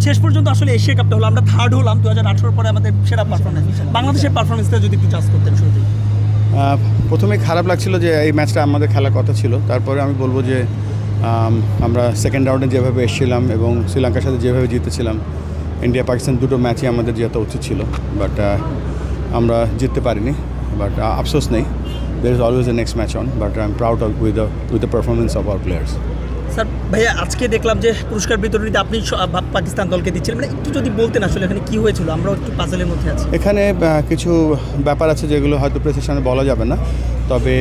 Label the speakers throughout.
Speaker 1: শেষ পর্যন্ত আসলে এশিয়া কাপটা হলো, আমরা থার্ড হলাম 2018 পরে আমাদের সেরা পারফরমেন্স। বাংলাদেশের পারফরমেন্সটা যদি একটু জাজ করতেন শুরুতেই।
Speaker 2: প্রথমে খারাপ লাগছিল যে এই ম্যাচটা আমাদের খেলার কথা ছিল, তারপরে আমি বলবো যে আমরা সেকেন্ড রাউন্ডে যেভাবে এসেছিলাম এবং শ্রীলঙ্কার সাথে যেভাবে জিতেছিলাম, ইন্ডিয়া পাকিস্তান দুটো ম্যাচই আমাদের জেতা উচিত ছিল, বাট আমরা জিততে পারিনি। বাট আফসোস নেই, there is always the next match on, but I'm proud of with the performance of our players.
Speaker 1: Sir ভাইয়া, আজকে দেখলাম যে পুরস্কার বিতরণীতে আপনি পাকিস্তান দলকে দিচ্ছিলেন, মানে একটু যদি বলতেন আসলে এখানে কী হয়েছিল, আমরাও একটু পাজলের মধ্যে আছি।
Speaker 2: এখানে কিছু ব্যাপার আছে যেগুলো হয়তো প্রেসের সামনে বলা যাবে না, তবে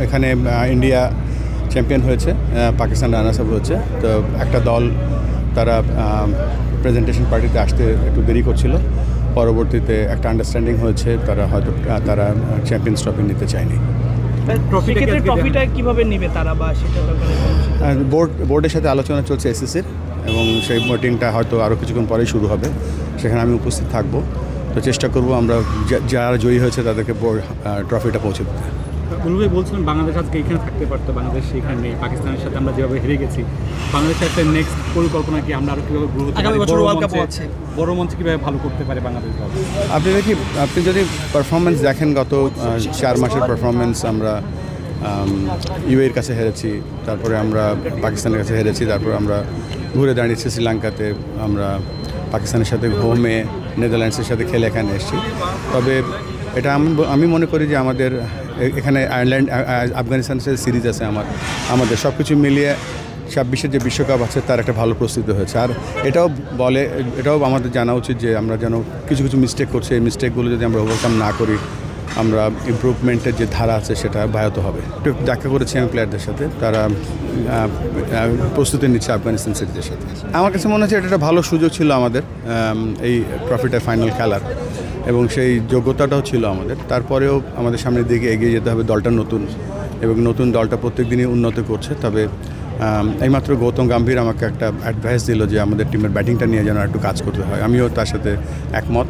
Speaker 2: এখানে ইন্ডিয়া চ্যাম্পিয়ন হয়েছে, পাকিস্তান রানার্স আপ হয়েছে। তো একটা দল তারা প্রেজেন্টেশন পার্টিতে আসতে একটু দেরি করছিল, পরবর্তীতে একটা আন্ডারস্ট্যান্ডিং হয়েছে, তারা চ্যাম্পিয়ন্স ট্রফি নিতে চায়নি।
Speaker 1: ট্রফিটা কিভাবে নেবে তারা, বা সেটা
Speaker 2: বোর্ডের সাথে আলোচনা চলছে এসএসসির, এবং সেই মিটিংটা হয়তো আরও কিছুক্ষণ পরেই শুরু হবে, সেখানে আমি উপস্থিত থাকব। তো চেষ্টা করব আমরা যারা জয়ী হয়েছে তাদেরকে ট্রফিটা পৌঁছে দিতে।
Speaker 3: বুলবুল বলছিলেন বাংলাদেশ আজকে এখানে থাকতে পারতো, বাংলাদেশ সেখানে নেই, পাকিস্তানের সাথে আমরা যেভাবে হেরে গেছি, বাংলাদেশের একটা নেক্সট পরিকল্পনা কি, আমরা আরও কীভাবে বড় মঞ্চে কীভাবে ভালো করতে পারে বাংলাদেশ?
Speaker 2: আপনি যদি পারফরমেন্স দেখেন, গত 4 মাসের পারফরমেন্স, আমরা ইউএর কাছে হেরেছি, তারপরে আমরা পাকিস্তানের কাছে হেরেছি, তারপরে আমরা ঘুরে দাঁড়িয়েছি শ্রীলঙ্কাতে, আমরা পাকিস্তানের সাথে হোমে নেদারল্যান্ডসের সাথে খেলে এখানে এসেছি। তবে এটা আমি মনে করি যে আমাদের এখানে আয়ারল্যান্ড আফগানিস্তানের সাথে সিরিজ আছে, আমাদের সব কিছু মিলিয়ে 26-এর যে বিশ্বকাপ আছে তার একটা ভালো প্রস্তুতি হয়েছে। আর এটাও আমাদের জানা উচিত যে আমরা যেন কিছু মিস্টেক করছি, এই মিস্টেকগুলো যদি আমরা ওভারকাম না করি, আমরা ইমপ্রুভমেন্টের যে ধারা আছে সেটা ব্যাহত হবে। একটু দেখা করেছি আমি প্লেয়ারদের সাথে, তারা প্রস্তুতি নিচ্ছে আফগানিস্তান সিরিজের সাথে। আমার কাছে মনে হচ্ছে এটা একটা ভালো সুযোগ ছিল আমাদের এই ট্রফিটা ফাইনাল খেলার, এবং সেই যোগ্যতাটাও ছিল আমাদের। তারপরেও আমাদের সামনের দিকে এগিয়ে যেতে হবে, দলটা নতুন, এবং নতুন দলটা প্রত্যেক দিনই উন্নত করছে। তবে এইমাত্র গৌতম গম্ভীর আমাকে একটা অ্যাডভাইস দিল যে আমাদের টিমের ব্যাটিংটা নিয়ে যেন একটু কাজ করতে হয়, আমিও তার সাথে একমত।